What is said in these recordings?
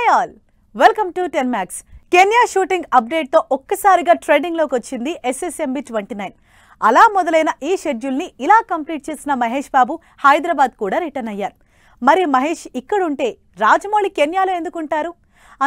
Hi all, welcome to 10 Max. Kenya shooting update తో ఒక్కసారిగా trending లోకి వచ్చింది SSMB 29. అలా మొదలైన ఈ షెడ్యూల్ ని ఇలా కంప్లీట్ చేసిన మహేష్ బాబు హైదరాబాద్ కూడా రిటర్న్ అయ్యారు. మరి మహేష్ ఇక్కడుంటే రాజమౌళి కెన్యాలో ఎందుకుంటారు?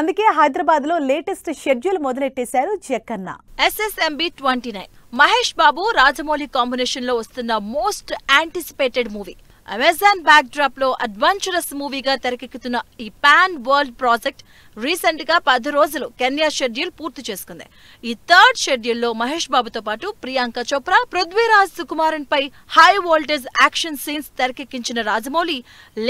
అందుకే హైదరాబాద్ లో లేటెస్ట్ షెడ్యూల్ మొదలెట్టేశారు జక్కన్న. SSMB 29 మహేష్ బాబు రాజమౌళి కాంబినేషన్ లో వస్తున్న most anticipated movie. Amazon backdrop లో అడ్వెంచరస్ మూవీగా తెరకెక్కుతున్న ఈ పాన్ వరల్డ్ ప్రాజెక్ట్ రీసెంట్ గా 10 రోజులు కెన్యా షెడ్యూల్ పూర్తి చేసుకుంది. ఈ థర్డ్ షెడ్యూల్ లో మహేష్ బాబుతో పాటు ప్రియాంక చోప్రా, పృథ్వీరాజ్ సుకుమారన్ పై హై వోల్టేజ్ యాక్షన్ సీన్స్ తెరకెక్కించిన రాజమౌళి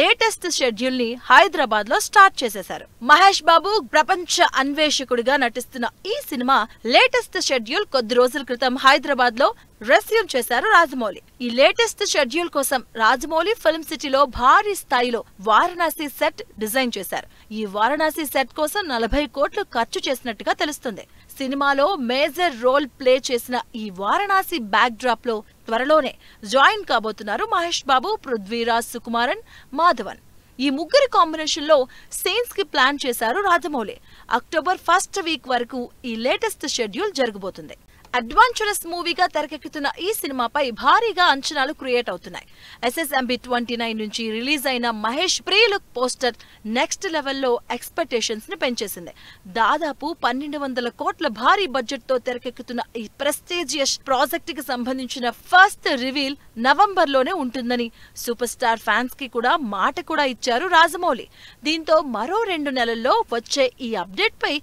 లేటెస్ట్ షెడ్యూల్ ని హైదరాబాద్ లో స్టార్ట్ చేసేశారు. మహేష్ బాబు ప్రపంచ అన్వేషకుడిగా నటిస్తున్న ఈ సినిమా లేటెస్ట్ షెడ్యూల్ కొద్ది రోజుల క్రితం హైదరాబాద్ లో రెస్యూమ్ చేశారు రాజమౌళి. ఈ లేటెస్ట్ షెడ్యూల్ కోసం రాజమౌళి ఫిల్మ్ సిటీలో భారీ స్థాయిలో వారణాసి సెట్ డిజైన్ చేశారు. ఈ వారణాసి సెట్ కోసం 40 కోట్లు ఖర్చు చేసినట్టుగా తెలుస్తుంది. సినిమాలో మేజర్ రోల్ ప్లే చేసిన ఈ వారణాసి బ్యాక్ డ్రాప్ లో త్వరలోనే జాయిన్ కాబోతున్నారు మహేష్ బాబు, పృథ్వీరాజ్ సుకుమారన్, మాధవన్. ఈ ముగ్గురి కాంబినేషన్ లో సీన్స్ కి ప్లాన్ చేశారు రాజమౌళి. అక్టోబర్ 1st వీక్ వరకు ఈ లేటెస్ట్ షెడ్యూల్ జరగబోతుంది. అడ్వెంచరస్ మూవీగా తెరకెక్కుతున్న ఈ సినిమాపై భారీగా అంచనాలు క్రియేట్ అవుతున్నాయి. SSMB 29 నుంచి రిలీజ్ అయిన Mahesh pre look poster next లెవెల్లో ఎక్స్పెక్టేషన్స్ ని పెంచేసింది. దాదాపు 1200 కోట్ల భారీ బడ్జెట్ తో తెరకెక్కుతున్న ఈ ప్రెస్టీజియస్ ప్రాజెక్ట్ కి సంబంధించిన ఫస్ట్ రివీల్ నవంబర్ లోనే ఉంటుందని సూపర్ స్టార్ ఫ్యాన్స్ కి కూడా మాట కూడా ఇచ్చారు రాజమౌళి. దీంతో మరో 2 నెలల్లో వచ్చే ఈ అప్డేట్ పై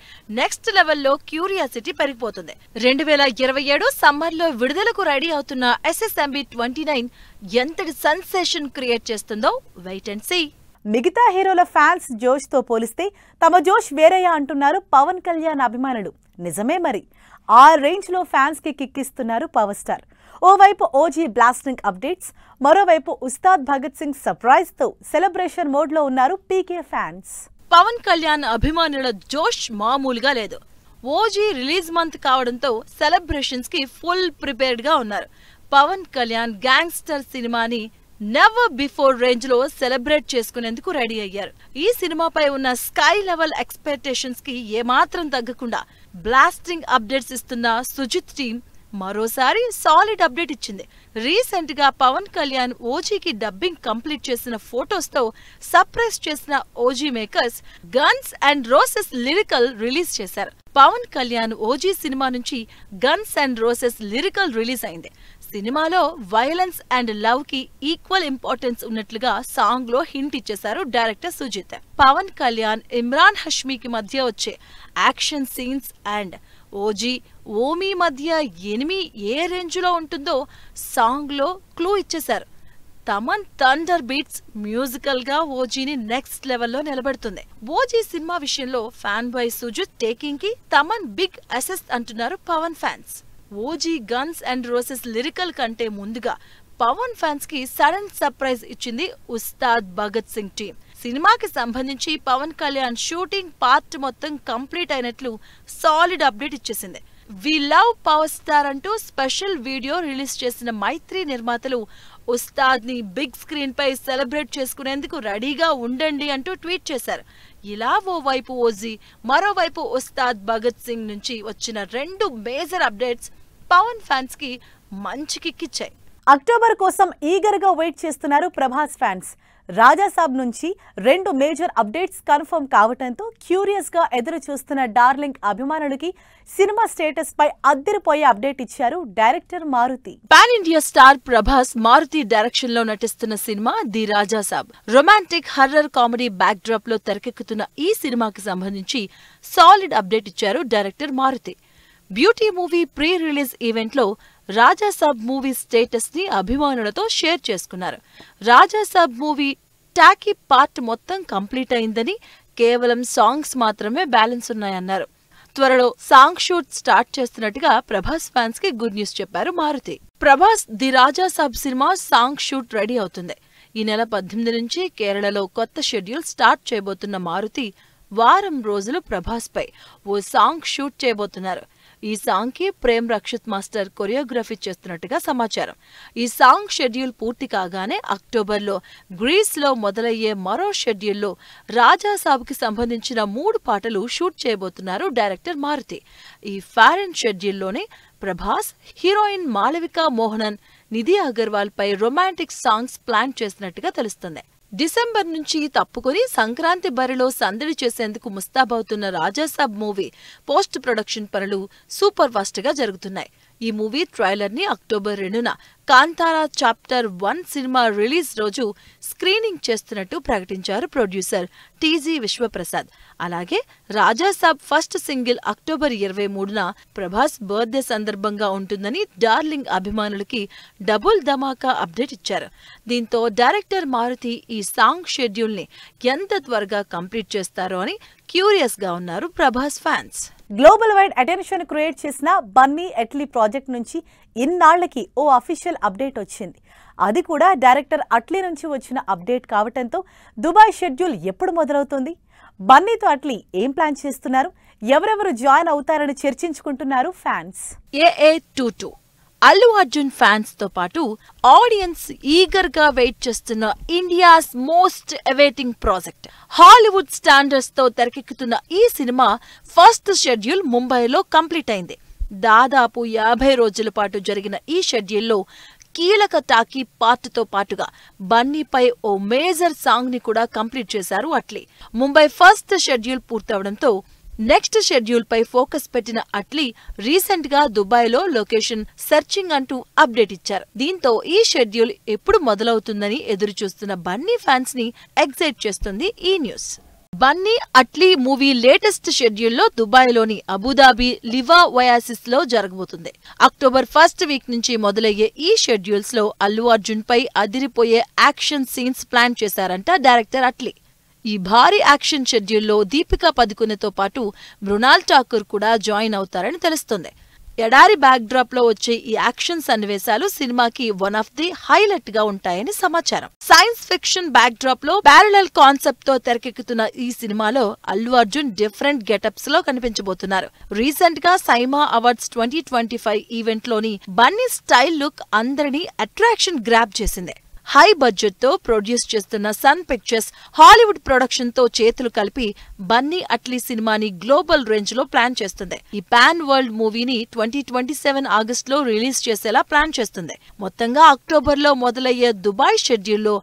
నెక్స్ట్ లెవెల్లో క్యూరియాసిటీ పెరిగిపోతుంది. 2027 సమ్మర్ లో విడుదలకు రెడీ అవుతున్న SSMB 29 ఎంతటి సెన్సేషన్ క్రియేట్ చేస్తుందో వెయిట్ అండ్ సీ. మిగతా హీరోల ఫ్యాన్స్ జోష్ తో పోలిస్తే తమ జోష్ వేరేయా అంటున్నారు పవన్ కళ్యాణ్ అభిమానులు. నిజమే మరి, ఆ రేంజ్ లో ఫ్యాన్స్ కి కిక్కిస్తున్నారు పవర్ స్టార్. ఓవైపు ఓజీ బ్లాస్టింగ్ అప్డేట్స్, మరోవైపు ఉస్తాద్ భగత్ సింగ్ సర్ప్రైజ్ తో సెలబ్రేషన్ మోడ్ లో ఉన్నారు పీకే ఫ్యాన్స్. పవన్ కళ్యాణ్ అభిమానుల జోష్ మామూలుగా లేదు. ఓజీ రిలీజ్ మంత్ కావడంతో సెలబ్రేషన్స్ కి ఫుల్ ప్రిపేర్డ్ గా ఉన్నారు. పవన్ కళ్యాణ్ గ్యాంగ్స్టర్ సినిమాని నెవర్ బిఫోర్ రేంజ్ లో సెలబ్రేట్ చేసుకునేందుకు రెడీ అయ్యారు. ఈ సినిమాపై ఉన్న స్కై లెవెల్ ఎక్స్పెక్టేషన్స్ కి ఏమాత్రం తగ్గకుండా బ్లాస్టింగ్ అప్డేట్స్ ఇస్తున్న సుజిత్ టీం మరోసారి సాలిడ్ అప్డేట్ ఇచ్చింది. రీసెంట్ గా పవన్ కళ్యాణ్ ఓజీకి డబ్బింగ్ కంప్లీట్ చేసిన ఫోటోస్ తో సర్ప్రైజ్ చేసిన OG makers guns and roses lyrical release చేశారు. పవన్ కళ్యాణ్ ఓజీ సినిమా నుంచి guns and roses lyrical release అయింది. సినిమాలో వైలెన్స్ అండ్ లవ్ కి ఈక్వల్ ఇంపార్టెన్స్ ఉన్నట్లుగా సాంగ్ లో హింట్ ఇచ్చేశారు డైరెక్టర్ సుజిత్. పవన్ కళ్యాణ్, ఇమ్రాన్ హష్మీకి మధ్య వచ్చే action scenes and OG owe me మధ్య ఎనిమి ఏ రేంజ్ లో ఉంటుందో సాంగ్ లో క్లూ ఇచ్చేశారు. తమన్ థండర్ బీట్స్ మ్యూజికల్ గా ఓజీని నెక్స్ట్ లెవెల్లో నిలబెడుతుంది. ఓజీ సినిమా విషయంలో ఫ్యాన్ బాయ్ సుజిత్ టేకింగ్ కి తమన్ బిగ్ అసెస్ అంటున్నారు Pawan fans. OG guns and roses lyrical కంటే ముందుగా పవన్ ఫ్యాన్స్ కి సడన్ సర్ప్రైజ్ ఇచ్చింది ఉస్తాద్ భగత్ సింగ్ టీం. సినిమాకి సంబంధించి పవన్ కళ్యాణ్ షూటింగ్ పార్ట్ మొత్తం కంప్లీట్ అయినట్లు సాలిడ్ అప్డేట్ ఇచ్చేసింది. వి లవ్ పవర్ స్టార్ అంటూ స్పెషల్ వీడియో రిలీజ్ చేసిన మైత్రి నిర్మాతలు ఉస్తాద్ ని బిగ్ స్క్రీన్ పై సెలబ్రేట్ చేసుకునేందుకు రెడీగా ఉండండి అంటూ ట్వీట్ చేశారు. ఇలా ఓవైపు ఓజీ, మరోవైపు ఉస్తాద్ భగత్ సింగ్ నుంచి వచ్చిన 2 మేజర్ అప్డేట్స్ పవన్ ఫ్యాన్స్ కి మంచి కిక్కిచ్చాయి. అక్టోబర్ కోసం ఈగర్ గా వెయిట్ చేస్తున్నారు ప్రభాస్ ఫ్యాన్స్. రాజాసాబ్ నుంచి 2 మేజర్ అప్డేట్స్ కన్ఫర్మ్ కావడంతో క్యూరియస్ గా ఎదురు చూస్తున్న డార్లింగ్ అభిమానులకి సినిమా స్టేటస్ పై అద్దరిపోయే అప్డేట్ ఇచ్చారు director Maruthi. Pan India star Prabhas Maruthi direction లో నటిస్తున్న cinema the Rajasaab romantic horror comedy backdrop లో తెరకెక్కుతున్న ఈ సినిమాకి సంబంధించి సాలిడ్ అప్డేట్ ఇచ్చారు director Maruthi. Beauty movie pre release event లో రాజాసాబ్ మూవీ స్టేటస్ ని అభిమానులతో షేర్ చేసుకున్నారు. రాజాసాబ్ మూవీ టాకీ పార్ట్ మొత్తం కంప్లీట్ అయిందని, కేవలం సాంగ్స్ మాత్రమే బ్యాలెన్స్ ఉన్నాయన్నారు. త్వరలో సాంగ్ షూట్ స్టార్ట్ చేస్తున్నట్టుగా ప్రభాస్ ఫ్యాన్స్ కి గుడ్ న్యూస్ చెప్పారు Maruthi. Prabhas the Rajasaab cinema song shoot ready అవుతుంది. ఈ నెల 18 నుంచి కేరళలో కొత్త షెడ్యూల్ స్టార్ట్ చేయబోతున్న మారుతి వారం రోజులు ప్రభాస్ పై ఓ సాంగ్ షూట్ చేయబోతున్నారు. ఈ సాంగ్ కి ప్రేమ్ రక్షిత్ మాస్టర్ కొరియోగ్రఫీ చేస్తున్నట్టుగా సమాచారం. ఈ సాంగ్ షెడ్యూల్ పూర్తి కాగానే అక్టోబర్లో గ్రీస్ లో మొదలయ్యే మరో షెడ్యూల్లో రాజాసాబ్కి సంబంధించిన 3 పాటలు షూట్ చేయబోతున్నారు డైరెక్టర్ మారుతి. ఈ ఫారెన్ షెడ్యూల్లోనే ప్రభాస్, హీరోయిన్ మాళవిక మోహనన్, నిధి అగర్వాల్ పై రొమాంటిక్ సాంగ్స్ ప్లాన్ చేసినట్టుగా తెలుస్తుంది. డిసెంబర్ నుంచి తప్పుకొని సంక్రాంతి బరిలో సందడి చేసేందుకు ముస్తాబవుతున్న రాజాసాబ్ మూవీ పోస్ట్ ప్రొడక్షన్ పనులు సూపర్ ఫాస్ట్ గా జరుగుతున్నాయి. ఈ మూవీ ట్రైలర్ ని అక్టోబర్ 2న కాంతారా చాప్టర్ 1 సినిమా రిలీజ్ రోజు స్క్రీనింగ్ చేస్తున్నట్టు ప్రకటించారు ప్రొడ్యూసర్ టీజీ విశ్వప్రసాద్. అలాగే రాజాసాబ్ ఫస్ట్ సింగిల్ అక్టోబర్ 23న ప్రభాస్ బర్త్డే సందర్భంగా ఉంటుందని డార్లింగ్ అభిమానులకి డబుల్ ధమాకా అప్డేట్ ఇచ్చారు. దీంతో డైరెక్టర్ మారుతి ఈ సాంగ్ షెడ్యూల్ ని ఎంత త్వరగా కంప్లీట్ చేస్తారో అని క్యూరియస్ గా ఉన్నారు Prabhas fans. Global wide attention create చేసిన బన్నీ ఎట్లీ ప్రాజెక్ట్ నుంచి ఇన్నాళ్లకి ఓ అఫీషియల్ అప్డేట్ వచ్చింది. అది కూడా డైరెక్టర్ అట్లీ నుంచి వచ్చిన అప్డేట్ కావటంతో దుబాయ్ షెడ్యూల్ ఎప్పుడు మొదలవుతుంది, బన్నీతో అట్లీ ఏం ప్లాన్ చేస్తున్నారు, ఎవరెవరు జాయిన్ అవుతారని చర్చించుకుంటున్నారు fans. AA22 Allu Arjun fans తో పాటు ఆడియన్స్ ఈగర్ గా వెయిట్ చేస్తున్న India's most awaiting project. Hollywood standards తో తెరకెక్కుతున్న ఈ సినిమా ఫస్ట్ షెడ్యూల్ ముంబైలో కంప్లీట్ అయింది. దాదాపు 50 రోజుల పాటు జరిగిన ఈ షెడ్యూల్లో కీలక టాకీ పార్ట్తో పాటుగా బన్నీపై ఓ మేజర్ సాంగ్ ని కూడా కంప్లీట్ చేశారు అట్లీ. ముంబై ఫస్ట్ షెడ్యూల్ పూర్తవడంతో నెక్స్ట్ షెడ్యూల్ పై ఫోకస్ పెట్టిన అట్లీ రీసెంట్ గా దుబాయ్ లో లొకేషన్ సెర్చింగ్ అంటూ అప్డేట్ ఇచ్చారు. దీంతో ఈ షెడ్యూల్ ఎప్పుడు మొదలవుతుందని ఎదురు చూస్తున్న బన్నీ ఫ్యాన్స్ ని ఎక్సైట్ చేస్తుంది ఈ news. Bunny Atlee movie latest షెడ్యూల్లో దుబాయ్ లోని అబుదాబి లివా ఒయాసిస్ లో జరగబోతుంది. అక్టోబర్ 1st వీక్ నుంచి మొదలయ్యే ఈ షెడ్యూల్స్ లో అల్లు అర్జున్ పై అదిరిపోయే యాక్షన్ సీన్స్ ప్లాన్ చేశారంట డైరెక్టర్ అట్లీ. ఈ భారీ యాక్షన్ షెడ్యూల్లో దీపికా పదుకొనెతో పాటు మృణాల్ ఠాకూర్ కూడా జాయిన్ అవుతారని తెలుస్తుంది. ఎడారి బ్యాక్ డ్రాప్ లో వచ్చే ఈ యాక్షన్ సన్నివేశాలు సినిమాకి వన్ ఆఫ్ ది హైలైట్ గా ఉంటాయని సమాచారం. సైన్స్ ఫిక్షన్ బ్యాక్ డ్రాప్ లో ప్యారలల్ కాన్సెప్ట్ తో తెరకెక్కుతున్న ఈ సినిమాలో అల్లు అర్జున్ డిఫరెంట్ గెటప్స్ లో కనిపించబోతున్నారు. రీసెంట్ గా సైమా అవార్డ్స్ 2025 ఈవెంట్ లోని బన్నీ స్టైల్ లుక్ అందరినీ అట్రాక్షన్ గ్రాప్ చేసింది. హై బడ్జెట్ తో ప్రొడ్యూస్ చేస్తున్న సన్ పిక్చర్స్ హాలీవుడ్ ప్రొడక్షన్ తో చేతులు కలిపి బన్నీ అట్లీ సినిమాని గ్లోబల్ రేంజ్ లో ప్లాన్ చేస్తుంది. ఈ పాన్ వరల్డ్ మూవీని 2027 ఆగస్టులో రిలీజ్ చేసేలా ప్లాన్ చేస్తుంది. మొత్తంగా అక్టోబర్ లో మొదలయ్యే దుబాయ్ షెడ్యూల్లో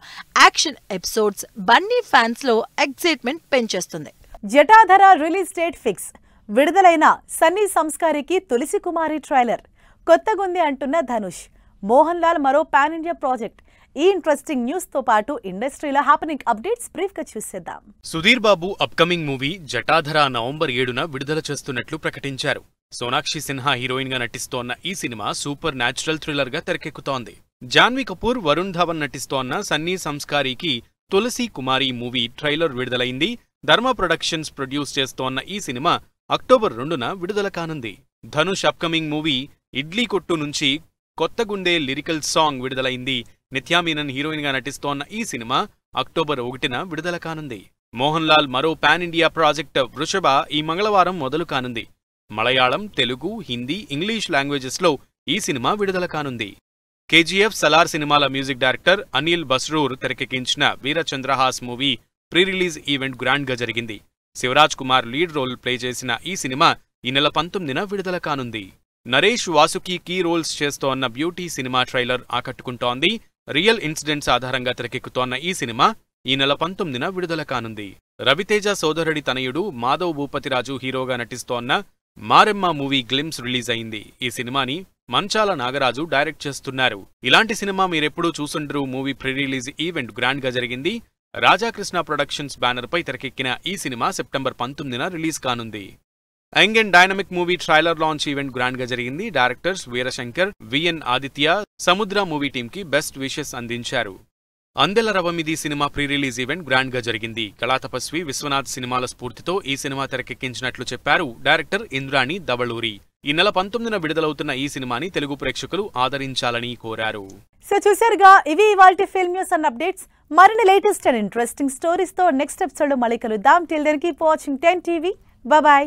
యాక్షన్ ఎపిసోడ్స్ బన్నీ ఫ్యాన్స్ లో ఎక్సైట్మెంట్ పెంచేస్తుంది. Jatadhara release date fix. విడుదలైన సన్నీ సంస్కారికి తులసి కుమారి ట్రైలర్ కొత్తగుంది అంటున్న ధనుష్. మోహన్ లాల్ మరో పాన్ ఇండియా ప్రాజెక్ట్. ఈ ఇంట్రెస్టింగ్ న్యూస్ తో పాటు ఇండస్ట్రీలో హ్యాపెనింగ్ అప్డేట్స్ బ్రీఫ్ గా చూసేద్దాం. Sudheer Babu upcoming movie Jatadhara November 7న విడుదల చేస్తున్నట్లు ప్రకటించారు. సోనాక్షి సిన్హా హీరోయిన్ గా నటిస్తోన్న ఈ సినిమా సూపర్ న్యాచురల్ థ్రిల్లర్ గా తెరకెక్కుతోంది. జాన్వీ కపూర్, వరుణ్ ధవన్ నటిస్తోన్న సన్నీ సంస్కారికి తులసి కుమారి మూవీ ట్రైలర్ విడుదలైంది. ధర్మ ప్రొడక్షన్స్ ప్రొడ్యూస్ చేస్తోన్న ఈ సినిమా అక్టోబర్ 2న విడుదల కానుంది. ధనుష్ అప్కమింగ్ మూవీ ఇడ్లీ కొట్టు నుంచి కొత్తగుండే లిరికల్ సాంగ్ విడుదలైంది. నిత్యా మీనన్ హీరోయిన్ గా నటిస్తోన్న ఈ సినిమా అక్టోబర్ 1న విడుదల కానుంది. మోహన్ లాల్ మరో పాన్ ఇండియా ప్రాజెక్ట్ వృషభ ఈ మంగళవారం మొదలు కానుంది. మలయాళం, తెలుగు, హిందీ, ఇంగ్లీష్ లాంగ్వేజెస్ లో ఈ సినిమా విడుదల కానుంది. కేజీఎఫ్, సలార్ సినిమాల మ్యూజిక్ డైరెక్టర్ అనిల్ బస్రూర్ తెరకెక్కించిన Veerachandrahasa movie pre release event grand గా జరిగింది. Shivaraj Kumar lead role play చేసిన ఈ సినిమా ఈ నెల 19న విడుదల కానుంది. నరేష్ వాసుకి కీ రోల్స్ చేస్తోన్న బ్యూటీ సినిమా ట్రైలర్ ఆకట్టుకుంటోంది. రియల్ ఇన్సిడెంట్స్ ఆధారంగా తెరకెక్కుతోన్న ఈ సినిమా ఈ నెల 19న విడుదల కానుంది. రవితేజ సోదరుడి తనయుడు మాధవ్ భూపతిరాజు హీరోగా నటిస్తోన్న మారెమ్మ మూవీ గ్లిమ్స్ రిలీజ్ అయింది. ఈ సినిమాని మంచాల నాగరాజు డైరెక్ట్ చేస్తున్నారు. ఇలాంటి సినిమా మీరెప్పుడూ చూసుండరు movie pre release event grand గా జరిగింది. రాజాకృష్ణ ప్రొడక్షన్స్ బ్యానర్ పై తెరకెక్కిన ఈ సినిమా సెప్టెంబర్ 19న రిలీజ్ కానుంది. Young and dynamic movie trailer launch event grand గా జరిగింది. Directors Veerashankar, V N Aditya, Samudra movie team కి బెస్ట్ విషెస్ అందించారు. Andela Ravamidi cinema pre release event grand గా జరిగింది. కళాతపస్వి విశ్వనాథ్ సినిమాల స్ఫూర్తితో ఈ సినిమా తెరకెక్కించినట్లు చెప్పారు డైరెక్టర్ ఇంద్రాణి దవళూరి. ఈ నెల 19న విడుదలవుతున్న ఈ సినిమాని తెలుగు ప్రేక్షకులు ఆదరించాలని కోరారు. సో చూసారుగా, ఇవి ఇవాల్టి ఫిల్మ్ న్యూస్ అండ్ అప్డేట్స్. మరిన్ని లేటెస్ట్ అండ్ ఇంట్రెస్టింగ్ స్టోరీస్ తో నెక్స్ట్ ఎపిసోడ్ లో మళ్ళీ కలుద్దాం. Till then keep watching 10 TV. Bye bye.